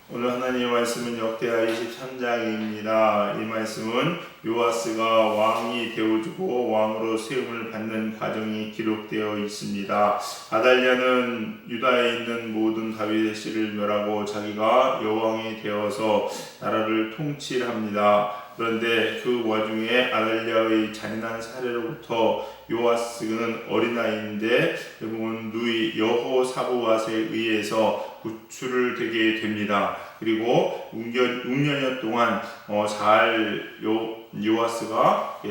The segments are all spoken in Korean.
오늘 하나님의 말씀은 역대하 23장입니다. 이 말씀은 요아스가 왕이 되어주고 왕으로 세움을 받는 과정이 기록되어 있습니다. 아달랴는 유다에 있는 모든 다윗의 씨를 멸하고 자기가 여왕이 되어서 나라를 통치합니다. 그런데 그 와중에 아달랴의 잔인한 사례로부터 요아스는 어린아이인데 대부분 누이 여호사밧에 의해서 구출을 되게 됩니다. 그리고 6년여 동안 요아스가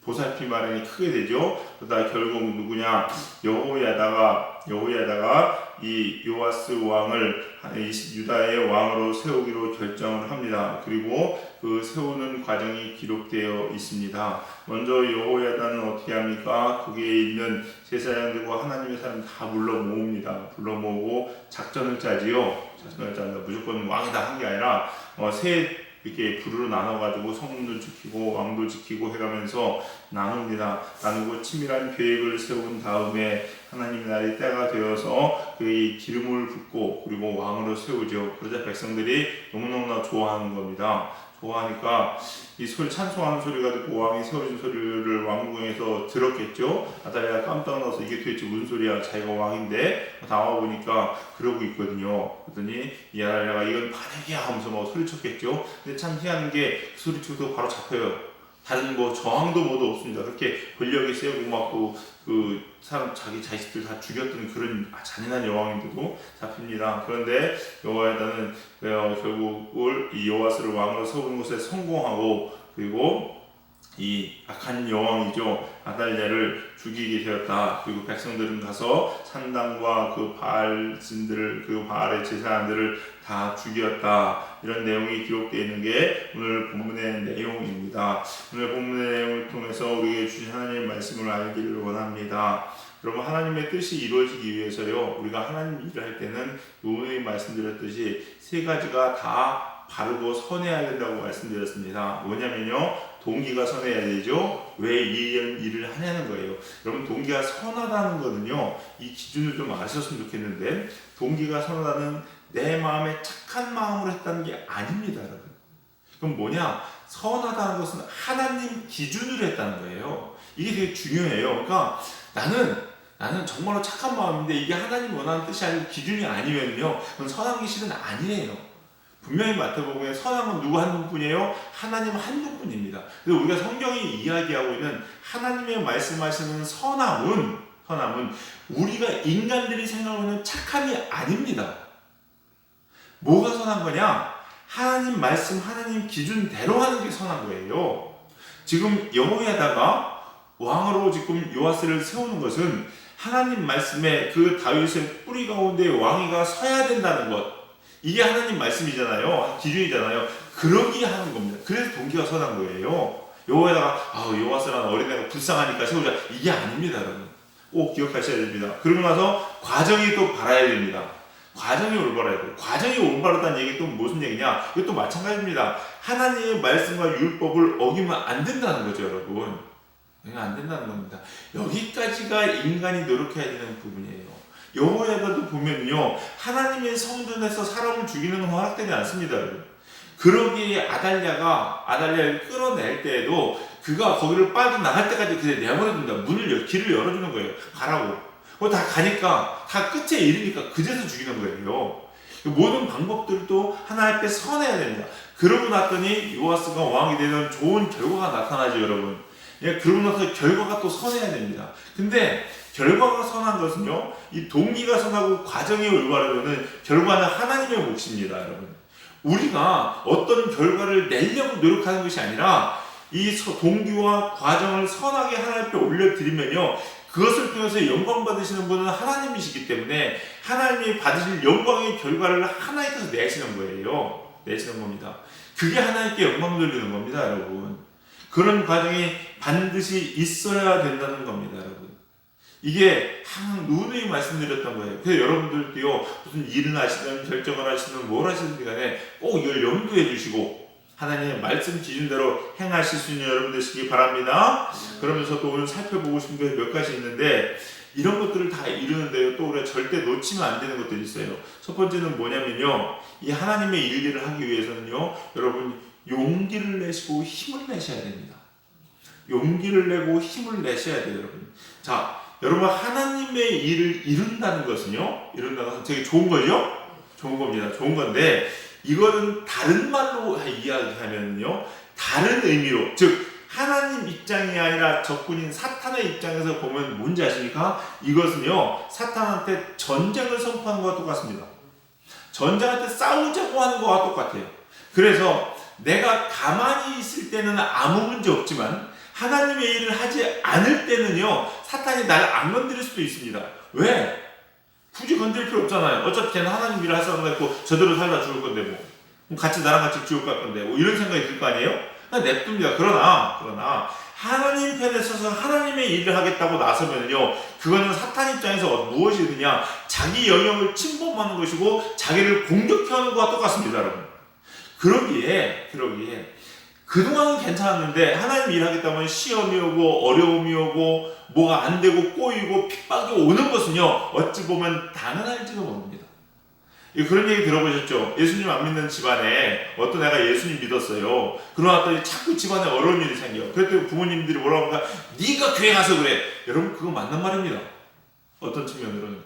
보살핌 마련이 크게 되죠. 그러다 결국 누구냐, 여호야다가 이 요아스 왕을 유다의 왕으로 세우기로 결정을 합니다. 그리고 그 세우는 과정이 기록되어 있습니다. 먼저 여호야다는 어떻게 합니까? 거기에 있는 제사장들과 하나님의 사람 다 불러 모읍니다. 불러 모으고 작전을 짜지요. 무조건 왕이다 한 게 아니라 이렇게 부르로 나눠가지고 성문도 지키고 왕도 지키고 해가면서 나누고 치밀한 계획을 세운 다음에 하나님의 날이 때가 되어서 그의 기름을 붓고 그리고 왕으로 세우죠. 그러자 백성들이 너무너무나 좋아하는 겁니다. 좋아하니까 이 소리, 찬송하는 소리가 듣고 왕이 세워진 소리를 왕궁에서 들었겠죠. 아달랴가 깜짝 놀라서 이게 도대체 무슨 소리야, 자기가 왕인데. 나와보니까 그러고 있거든요. 그랬더니 이 아달랴가 이건 반역이야 하면서 막 소리쳤겠죠. 근데 참 희한한 게 그 소리쳐도 바로 잡혀요. 다른 저항도 뭐도 없습니다. 그렇게 권력이 세고 막 그 사람 자기 자식들 다 죽였던 그런 잔인한 여왕인데도 잡힙니다. 그런데 여호야다는 결국 이 요아스를 왕으로 세우는 것에 성공하고 그리고 이 악한 여왕이죠, 아달랴를 죽이게 되었다. 그리고 백성들은 가서 산당과 그 바알신들을, 그 바알의 제사장들을 다 죽였다. 이런 내용이 기록되어 있는 게 오늘 본문의 내용입니다. 오늘 본문의 내용을 통해서 우리에게 주신 하나님의 말씀을 알기를 원합니다. 여러분, 하나님의 뜻이 이루어지기 위해서요, 우리가 하나님 일을 할 때는 오늘 말씀드렸듯이 세 가지가 다 바르고 선해야 된다고 말씀드렸습니다. 뭐냐면요, 동기가 선해야 되죠. 왜 이 일을 하냐는 거예요. 여러분, 동기가 선하다는 거는요, 이 기준을 좀 아셨으면 좋겠는데, 동기가 선하다는 내 마음에 착한 마음으로 했다는 게 아닙니다, 여러분. 그럼 뭐냐? 선하다는 것은 하나님 기준으로 했다는 거예요. 이게 되게 중요해요. 그러니까 나는 정말로 착한 마음인데 이게 하나님 원하는 뜻이 아니고 기준이 아니면요, 그건 선한 게 실은 아니에요. 분명히 마태복음에 선한 건 누구 한 분이에요? 하나님 한 분뿐입니다. 그래서 우리가 성경이 이야기하고 있는 하나님의 말씀하시는 선함은 우리가 인간들이 생각하고 있는 착함이 아닙니다. 뭐가 선한 거냐? 하나님 말씀, 하나님 기준대로 하는 게 선한 거예요. 지금 여호야다가 왕으로 지금 요아스를 세우는 것은 하나님 말씀에 그 다윗의 뿌리 가운데 왕위가 서야 된다는 것, 이게 하나님 말씀이잖아요. 기준이잖아요. 그러기에 하는 겁니다. 그래서 동기가 선한 거예요. 여호야다가 요아스라는 어린애가 불쌍하니까 세우자, 이게 아닙니다, 여러분. 꼭 기억하셔야 됩니다. 그러고 나서 과정이 또 바라야 됩니다. 과정이 올바라야 돼요. 과정이 올바르다는 얘기 또 무슨 얘기냐? 이것도 마찬가지입니다. 하나님의 말씀과 율법을 어기면 안 된다는 거죠, 여러분. 안 된다는 겁니다. 여기까지가 인간이 노력해야 되는 부분이에요. 여호야다도 보면요, 하나님의 성전에서 사람을 죽이는 건 허락되지 않습니다, 여러분. 그러기에 아달랴를 끌어낼 때에도 그가 거기를 빠져나갈 때까지 그냥 내버려둔다. 길을 열어주는 거예요. 가라고. 다 가니까, 다 끝에 이르니까 그제서 죽이는 거예요. 모든 방법들도 하나님 앞에 선해야 됩니다. 그러고 났더니 요아스가 왕이 되는 좋은 결과가 나타나죠, 여러분. 그러고 나서 결과가 또 선해야 됩니다. 근데 결과가 선한 것은요, 이 동기가 선하고 과정이 올바르면은 결과는 하나님의 몫입니다, 여러분. 우리가 어떤 결과를 내려고 노력하는 것이 아니라 이 동기와 과정을 선하게 하나님 앞에 올려드리면요, 그것을 통해서 영광 받으시는 분은 하나님이시기 때문에 하나님이 받으실 영광의 결과를 하나님께서 내시는 겁니다. 그게 하나님께 영광 돌리는 겁니다, 여러분. 그런 과정이 반드시 있어야 된다는 겁니다, 여러분. 이게 항상 누누이 말씀드렸던 거예요. 그래서 여러분들도요, 무슨 일을 하시든 결정을 하시든 뭘 하시든 간에 꼭 이걸 염두해 주시고 하나님의 말씀 기준대로 행하실 수 있는 여러분 되시기 바랍니다. 그러면서 또 오늘 살펴보고 싶은 게 몇 가지 있는데, 이런 것들을 다 이루는데요. 또 우리가 절대 놓치면 안 되는 것들이 있어요. 첫 번째는 뭐냐면요. 이 하나님의 일들을 하기 위해서는요. 여러분 용기를 내시고 힘을 내셔야 됩니다. 용기를 내고 힘을 내셔야 돼요, 여러분. 자, 여러분 하나님의 일을 이룬다는 것은요. 이룬다는 것은 되게 좋은 거죠? 좋은 겁니다. 좋은 건데 이거는 다른 말로 이야기하면요. 다른 의미로 즉 하나님 입장이 아니라 적군인 사탄의 입장에서 보면 뭔지 아십니까? 이것은요. 사탄한테 전쟁을 선포하는 것과 똑같습니다. 전쟁한테 싸우자고 하는 것과 똑같아요. 그래서 내가 가만히 있을 때는 아무 문제 없지만 하나님의 일을 하지 않을 때는요. 사탄이 나를 안 건드릴 수도 있습니다. 왜? 굳이 건드릴 필요 없잖아요. 어차피 걔는 하나님 일을 할 사람도 있고 저대로 살다 죽을 건데 뭐 같이 나랑 같이 지옥 갈 건데 뭐 이런 생각이 들 거 아니에요? 냅둡니다. 그러나 하나님 편에 서서 하나님의 일을 하겠다고 나서면요, 그거는 사탄 입장에서 무엇이느냐, 자기 영역을 침범하는 것이고 자기를 공격하는 것과 똑같습니다, 여러분. 그러기에 그동안은 괜찮았는데 하나님 일하겠다면 시험이 오고 어려움이 오고 뭐가 안 되고 꼬이고 핍박이 오는 것은요, 어찌 보면 당연할지도 모릅니다. 그런 얘기 들어보셨죠? 예수님 안 믿는 집안에 어떤 애가 예수님 믿었어요. 그러나 자꾸 집안에 어려운 일이 생겨요. 그랬더니 부모님들이 뭐라고 할까? 네가 교회 가서 그래. 여러분 그거 맞는 말입니다. 어떤 측면으로는.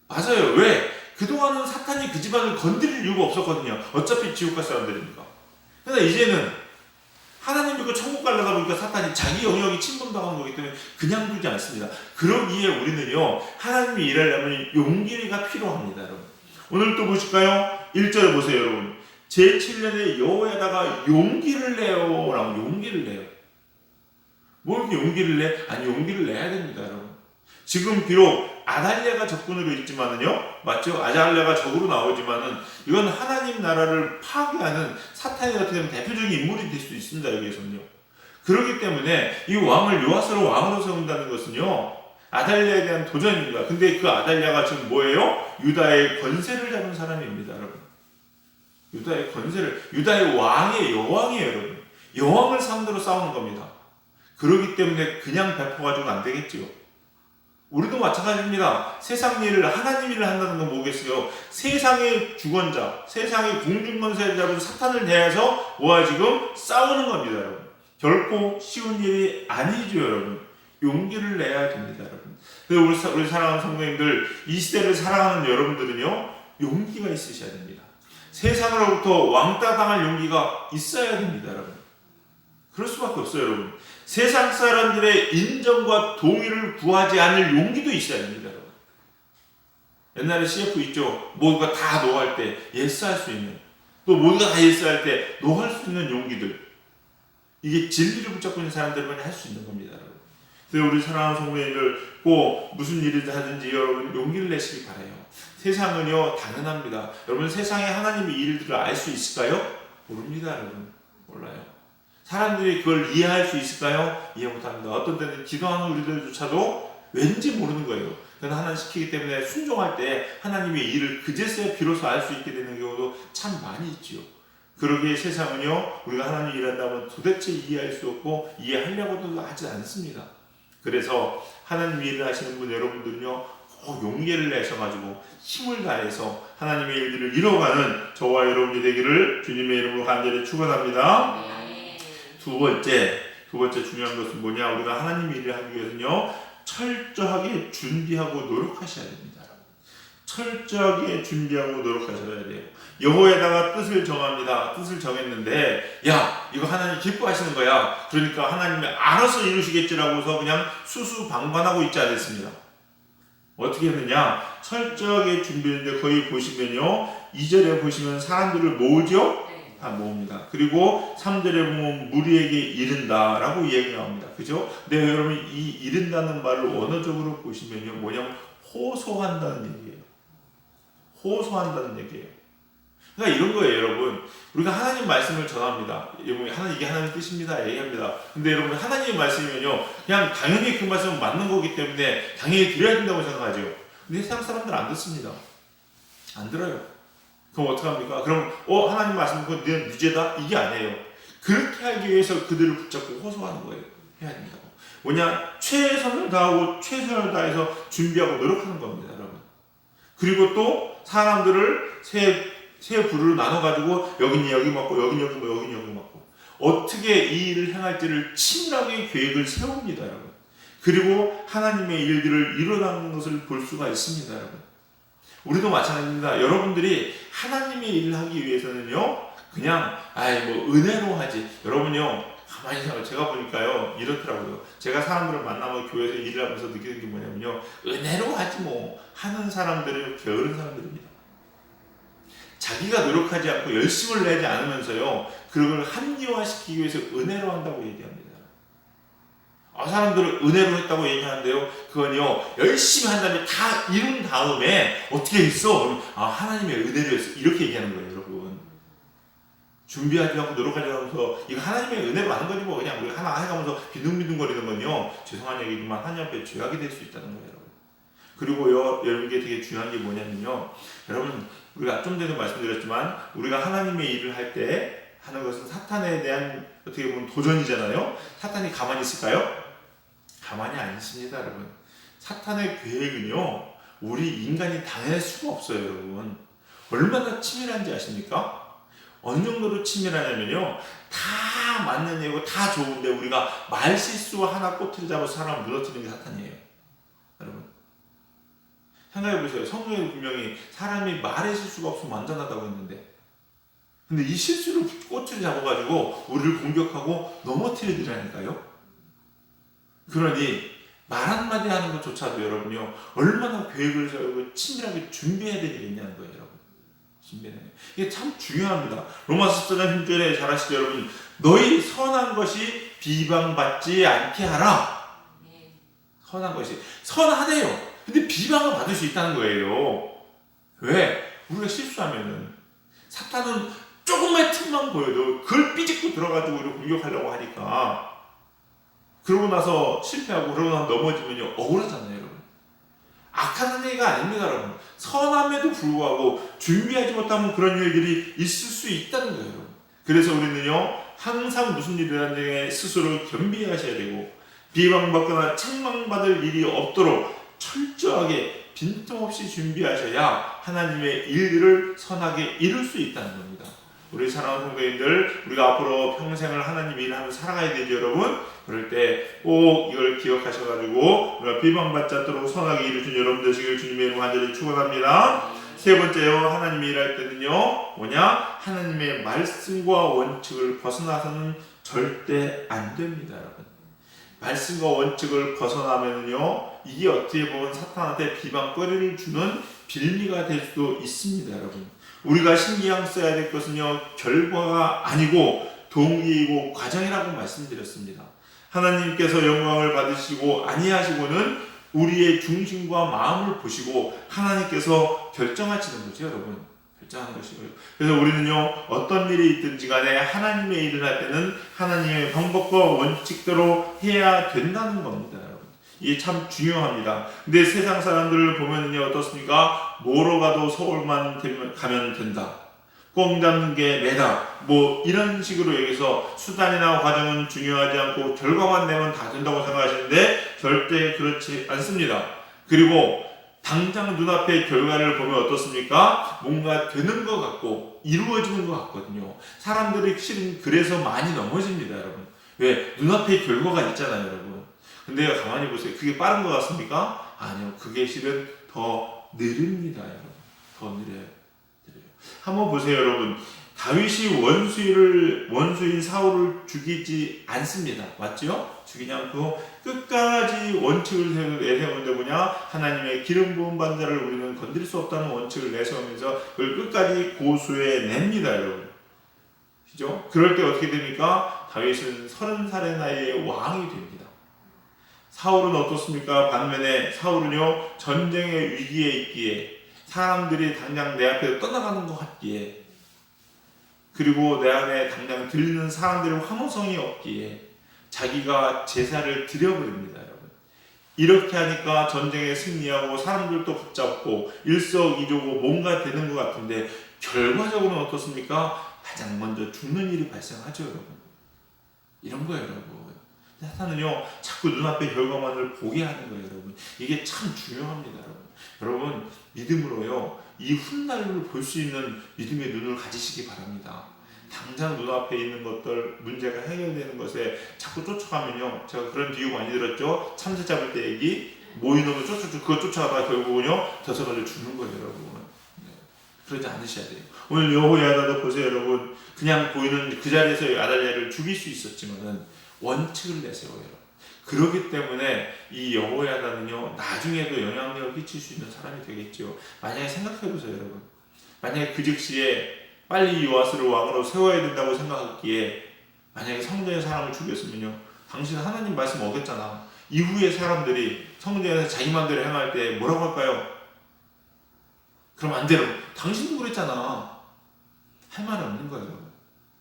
맞아요. 왜? 그동안은 사탄이 그 집안을 건드릴 이유가 없었거든요. 어차피 지옥 갈 사람들이니까. 그런데 이제는 하나님 믿고 천국 가려다 보니까 사탄이 자기 영역이 침범당하는 거기 때문에 그냥 두지 않습니다. 그러기에 우리는요, 하나님이 일하려면 용기가 필요합니다, 여러분. 오늘 또 보실까요? 1절 보세요, 여러분. 제7년에 여호와에다가 용기를 내요. 라고 용기를 내요. 뭐 이렇게 용기를 내? 아니, 용기를 내야 됩니다, 여러분. 지금 비록 아달랴가 적군으로 있지만은요, 맞죠? 아달랴가 적으로 나오지만은 이건 하나님 나라를 파괴하는 사탄이 어떻게 보면 대표적인 인물이 될 수도 있습니다, 여기에서는요. 그렇기 때문에 이 왕을 요아스를 왕으로 세운다는 것은요, 아달랴에 대한 도전입니다. 근데 그 아달랴가 지금 뭐예요? 유다의 권세를 잡은 사람입니다, 여러분. 유다의 권세를, 유다의 왕의 여왕이에요, 여러분. 여왕을 상대로 싸우는 겁니다. 그렇기 때문에 그냥 베풀어가지고는 안 되겠지요. 우리도 마찬가지입니다. 세상 일을, 하나님 일을 한다는 건 뭐겠어요? 세상의 주권자, 세상의 공중권세를 잡은 사탄을 대해서 뭐야 지금 싸우는 겁니다, 여러분. 결코 쉬운 일이 아니죠, 여러분. 용기를 내야 됩니다, 여러분. 우리 사랑하는 성도님들, 이 시대를 살아가는 여러분들은요, 용기가 있으셔야 됩니다. 세상으로부터 왕따 당할 용기가 있어야 됩니다, 여러분. 그럴 수밖에 없어요, 여러분. 세상 사람들의 인정과 동의를 구하지 않을 용기도 있어야 됩니다, 여러분. 옛날에 CF 있죠. 모두가 다 노할 때 예스할 수 있는, 또 모두가 다 예스할 때 노할 수 있는 용기들. 이게 진리를 붙잡고 있는 사람들만 할 수 있는 겁니다, 여러분. 그래서 우리 사랑하는 성도님들 꼭 무슨 일을 하든지 여러분 용기를 내시기 바라요. 세상은요 당연합니다. 여러분 세상에 하나님의 일들을 알 수 있을까요? 모릅니다, 여러분. 몰라요. 사람들이 그걸 이해할 수 있을까요? 이해 못합니다. 어떤 때는 기도하는 우리들조차도 왠지 모르는 거예요. 그건 하나님 시키기 때문에 순종할 때 하나님의 일을 그제서야 비로소 알 수 있게 되는 경우도 참 많이 있지요. 그러기에 세상은요, 우리가 하나님 일한다면 도대체 이해할 수 없고 이해하려고도 하지 않습니다. 그래서 하나님 일을 하시는 분 여러분들은요, 꼭 용기를 내셔가지고 힘을 다해서 하나님의 일들을 이뤄가는 저와 여러분이 되기를 주님의 이름으로 간절히 축원합니다. 두 번째 중요한 것은 뭐냐? 우리가 하나님의 일을 하기 위해서는요, 철저하게 준비하고 노력하셔야 됩니다. 철저하게 준비하고 노력하셔야 돼요. 여호와에다가 뜻을 정합니다. 뜻을 정했는데, 야, 이거 하나님 기뻐하시는 거야. 그러니까 하나님이 알아서 이루시겠지라고 해서 그냥 수수방관하고 있지 않았습니다. 어떻게 했느냐? 철저하게 준비했는데 거기 보시면요, 2절에 보시면 사람들을 모으죠? 다 모읍니다. 그리고 3절에 보면 무리에게 이른다라고 이야기가 나옵니다. 그죠? 네, 여러분 이 이른다는 말을 언어적으로 보시면요, 뭐냐면 호소한다는 얘기예요. 호소한다는 얘기예요. 그러니까 이런 거예요, 여러분. 우리가 하나님 말씀을 전합니다. 이게 하나님 뜻입니다. 얘기합니다. 근데 여러분, 하나님의 말씀이면요, 그냥 당연히 그 말씀은 맞는 거기 때문에 당연히 드려야 된다고 생각하죠. 근데 세상 사람들은 안 듣습니다. 안 들어요. 그럼 어떡합니까? 그럼, 하나님 말씀, 그건 네 유죄다? 이게 아니에요. 그렇게 하기 위해서 그들을 붙잡고 호소하는 거예요. 해야 된다고. 뭐냐? 최선을 다하고 최선을 다해서 준비하고 노력하는 겁니다, 여러분. 그리고 또 사람들을 세 부류로 나눠가지고 여기는 여기 맞고 여기는 여기 맞고 여기는 여기 맞고 어떻게 이 일을 행할지를 치밀하게 계획을 세웁니다, 여러분. 그리고 하나님의 일들을 일어나는 것을 볼 수가 있습니다, 여러분. 우리도 마찬가지입니다. 여러분들이 하나님의 일을 하기 위해서는요, 그냥 뭐 은혜로 하지. 여러분요, 가만히 생각해. 제가 보니까요 이렇더라고요. 제가 사람들을 만나면 교회에서 일을 하면서 느끼는 게 뭐냐면요, 은혜로 하지 뭐 하는 사람들은 게으른 사람들입니다. 자기가 노력하지 않고 열심을 내지 않으면서요, 그걸 합리화시키기 위해서 은혜로 한다고 얘기합니다. 사람들은 은혜로 했다고 얘기하는데요, 그건요 열심히 한 다음에 다 이룬 다음에 어떻게 했어? 그러면 하나님의 은혜로 했어, 이렇게 얘기하는 거예요, 여러분. 준비하지 않고 노력하지 않으면서 이거 하나님의 은혜로 하는 거지 뭐, 그냥 우리가 하나 해가면서 비둥비둥거리는 건요, 죄송한 얘기지만 하나님 앞에 죄악이 될 수 있다는 거예요, 여러분. 그리고요, 여러분, 이게 되게 중요한 게 뭐냐면요, 여러분, 우리가 좀 전에 말씀드렸지만 우리가 하나님의 일을 할 때 하는 것은 사탄에 대한 어떻게 보면 도전이잖아요. 사탄이 가만히 있을까요? 가만히 안 있습니다, 여러분. 사탄의 계획은요, 우리 인간이 당할 수가 없어요, 여러분. 얼마나 치밀한지 아십니까? 어느 정도로 치밀하냐면요, 다 맞는 얘기고 다 좋은데 우리가 말실수 하나 꼬투리 잡아서 사람을 무너뜨리는 게 사탄이에요, 여러분. 생각해보세요. 성경에 분명히 사람이 말의 실수가 없으면 완전하다고 했는데, 근데 이 실수를 꼬투리 잡아가지고 우리를 공격하고 넘어뜨리더라니까요. 그러니 말 한마디 하는 것조차도 여러분요, 얼마나 계획을 세우고 치밀하게 준비해야 되겠냐는 거예요, 여러분. 이게 참 중요합니다. 로마서 14장 1절에 잘 아시죠, 여러분? 너희 선한 것이 비방받지 않게 하라. 선한 것이 선하대요. 근데 비방을 받을 수 있다는 거예요. 왜? 우리가 실수하면은 사탄은 조금의 틈만 보여도 그걸 삐집고 들어가지고 우리를 공격하려고 하니까, 그러고 나서 실패하고 그러고 나서 넘어지면요, 억울하잖아요, 여러분. 악한 얘기가 아닙니다, 여러분. 선함에도 불구하고 준비하지 못하면 그런 일들이 있을 수 있다는 거예요, 여러분. 그래서 우리는요, 항상 무슨 일이 일어나는지 스스로 겸비하셔야 되고, 비방받거나 책망받을 일이 없도록 철저하게 빈틈없이 준비하셔야 하나님의 일들을 선하게 이룰 수 있다는 겁니다. 우리 사랑하는 성도님들, 우리가 앞으로 평생을 하나님 일을 하면서 살아가야 되죠, 여러분. 그럴 때 꼭 이걸 기억하셔가지고 우리가 비방받지 않도록 선하게 이루신 여러분 되시길 주님의 이름으로 간절히 축원합니다. 세 번째요, 하나님이 일할 때는요, 뭐냐? 하나님의 말씀과 원칙을 벗어나서는 절대 안 됩니다, 여러분. 말씀과 원칙을 벗어나면요, 이게 어떻게 보면 사탄한테 비방거리를 주는 빌미가 될 수도 있습니다, 여러분. 우리가 신기한 써야 될 것은요, 결과가 아니고 동기이고 과정이라고 말씀드렸습니다. 하나님께서 영광을 받으시고 아니하시고는 우리의 중심과 마음을 보시고 하나님께서 결정하시는 거죠, 여러분. 결정하는 것이고요. 그래서 우리는요, 어떤 일이 있든지 간에 하나님의 일을 할 때는 하나님의 방법과 원칙대로 해야 된다는 겁니다, 여러분. 이게 참 중요합니다. 근데 세상 사람들을 보면요, 어떻습니까? 뭐로 가도 서울만 가면 된다. 꽁 잡는 게 매다. 뭐 이런 식으로 여기서 수단이나 과정은 중요하지 않고 결과만 내면 다 된다고 생각하시는데 절대 그렇지 않습니다. 그리고 당장 눈앞의 결과를 보면 어떻습니까? 뭔가 되는 것 같고 이루어지는 것 같거든요. 사람들이 실은 그래서 많이 넘어집니다, 여러분. 왜? 눈앞에 결과가 있잖아요, 여러분. 근데 가만히 보세요. 그게 빠른 것 같습니까? 아니요. 그게 실은 더 느립니다, 여러분. 더 느려요. 한번 보세요, 여러분. 다윗이 원수인 사울을 죽이지 않습니다. 맞죠? 죽이지 않고 끝까지 원칙을 내세우는데 뭐냐? 하나님의 기름 부은 받는 자를 우리는 건드릴 수 없다는 원칙을 내세우면서 그걸 끝까지 고수해 냅니다, 여러분. 그죠? 그럴 때 어떻게 됩니까? 다윗은 30살의 나이에 왕이 됩니다. 사울은 어떻습니까? 반면에 사울은요, 전쟁의 위기에 있기에 사람들이 당장 내 앞에서 떠나가는 것 같기에, 그리고 내 안에 당장 들리는 사람들의 환호성이 없기에 자기가 제사를 드려버립니다, 여러분. 이렇게 하니까 전쟁에 승리하고 사람들도 붙잡고 일석이조고 뭔가 되는 것 같은데 결과적으로는 어떻습니까? 가장 먼저 죽는 일이 발생하죠, 여러분. 이런 거예요, 여러분. 사탄은요 자꾸 눈앞의 결과만을 보게 하는 거예요, 여러분. 이게 참 중요합니다, 여러분. 여러분 믿음으로요 이 훗날을 볼 수 있는 믿음의 눈을 가지시기 바랍니다. 당장 눈앞에 있는 것들, 문제가 해결되는 것에 자꾸 쫓아가면요, 제가 그런 비유 많이 들었죠. 참새 잡을 때 얘기, 모이놈을 그거 쫓아가다 결국은요 젖어가지고 죽는 거예요, 여러분. 네. 그러지 않으셔야 돼요. 오늘 여호야다도 보세요, 여러분. 그냥 보이는 그 자리에서 아달랴를 죽일 수 있었지만은 원칙을 내세워요. 그렇기 때문에 이 여호야다는요 나중에도 영향력을 끼칠 수 있는 사람이 되겠죠. 만약에 생각해보세요, 여러분. 만약에 그 즉시에 빨리 요아스를 왕으로 세워야 된다고 생각했기에 만약에 성전의 사람을 죽였으면요, 당신은 하나님 말씀 어겼잖아. 이후에 사람들이 성전에서 자기 마음대로 행할 때 뭐라고 할까요? 그럼 안 돼요. 당신도 그랬잖아. 할 말 없는 거예요.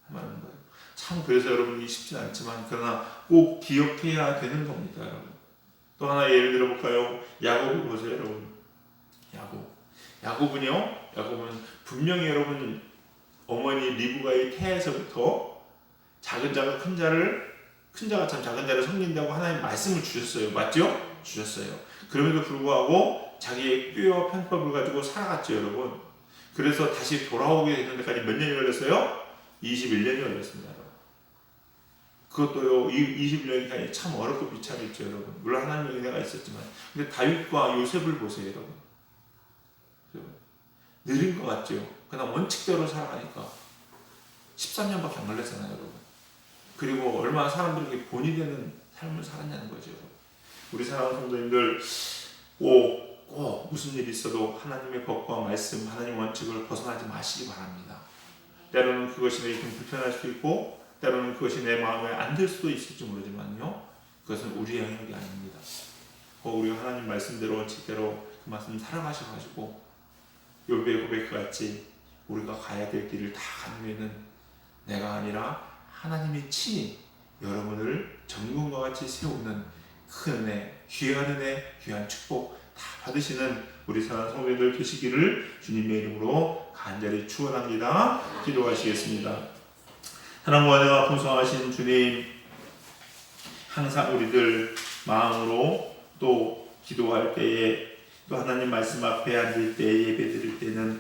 할 말 없는 거예요. 참 그래서 여러분이 쉽진 않지만 그러나 꼭 기억해야 되는 겁니다, 여러분. 또 하나 예를 들어볼까요? 야곱을 보세요, 여러분. 야곱은 분명히 여러분 어머니 리브가의 태에서부터 작은 자가 큰 자가 참 작은 자를 섬긴다고 하나님 말씀을 주셨어요. 맞죠? 주셨어요. 그럼에도 불구하고 자기의 꾀와 편법을 가지고 살아갔죠, 여러분. 그래서 다시 돌아오게 되는 데까지 몇 년이 걸렸어요? 21년이 걸렸습니다, 여러분. 그것도요, 21년이 참 어렵고 비참했죠, 여러분. 물론 하나님의 은혜가 있었지만. 근데 다윗과 요셉을 보세요, 여러분. 느린 것 같죠? 그냥 원칙대로 살아가니까 13년밖에 안 걸렸잖아요, 여러분. 그리고 얼마나 사람들에게 본이 되는 삶을 살았냐는 거죠. 우리 사랑하는 성도님들, 꼭 무슨 일이 있어도 하나님의 법과 말씀, 하나님의 원칙을 벗어나지 마시기 바랍니다. 때로는 그것이 내게 좀 불편할 수도 있고, 때로는 그것이 내 마음에 안 들 수도 있을지 모르지만요, 그것은 우리의 영역이 아닙니다. 우리가 하나님 말씀대로 원칙대로 그 말씀 살아가셔가지고 욥의 고백같이 우리가 가야 될 길을 다 가는 내가 아니라 하나님이 친히 여러분을 정금과 같이 세우는 큰 은혜, 귀한 축복 다 받으시는 우리 사랑하는 성도님들 되시기를 주님의 이름으로 간절히 축원합니다. 기도하시겠습니다. 사랑과 은혜가 풍성하신 주님, 항상 우리들 마음으로 또 기도할 때에 또 하나님 말씀 앞에 앉을 때, 예배 드릴 때는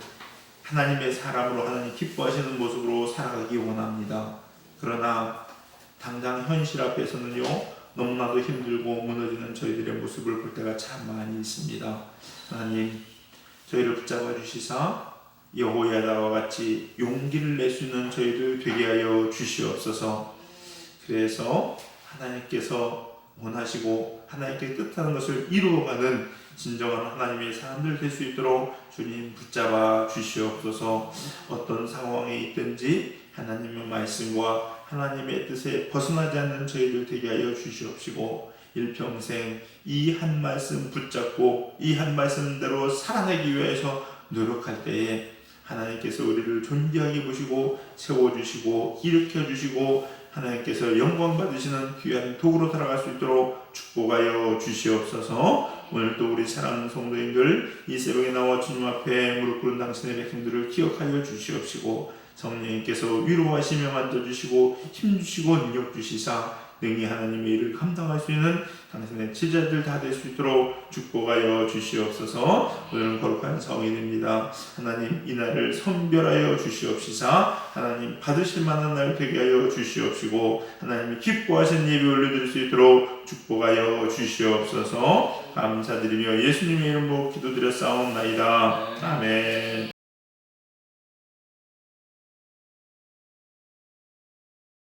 하나님의 사람으로 하나님 기뻐하시는 모습으로 살아가기 원합니다. 그러나 당장 현실 앞에서는요 너무나도 힘들고 무너지는 저희들의 모습을 볼 때가 참 많이 있습니다. 하나님, 저희를 붙잡아 주시사 여호야다와 같이 용기를 낼 수 있는 저희들 되게 하여 주시옵소서. 그래서 하나님께서 원하시고 하나님께 뜻하는 것을 이루어가는 진정한 하나님의 사람들 될 수 있도록 주님 붙잡아 주시옵소서. 어떤 상황에 있든지 하나님의 말씀과 하나님의 뜻에 벗어나지 않는 저희들 되게 하여 주시옵시고, 일평생 이 한 말씀 붙잡고 이 한 말씀대로 살아내기 위해서 노력할 때에 하나님께서 우리를 존귀하게 보시고 세워주시고 일으켜주시고 하나님께서 영광 받으시는 귀한 도구로 살아갈 수 있도록 축복하여 주시옵소서. 오늘 또 우리 사랑하는 성도님들 이 새벽에 나와 주님 앞에 무릎 꿇은 당신의 백성들을 기억하여 주시옵시고, 성령님께서 위로하시며 만져주시고 힘주시고 능력주시사 능히 하나님의 일을 감당할 수 있는 당신의 제자들 다 될 수 있도록 축복하여 주시옵소서. 오늘은 거룩한 성인입니다. 하나님, 이 날을 선별하여 주시옵시사 하나님 받으실 만한 날 되게 하여 주시옵시고, 하나님이 기뻐하신 예배 올려드릴 수 있도록 축복하여 주시옵소서. 감사드리며 예수님의 이름으로 기도드렸사옵나이다. 아멘.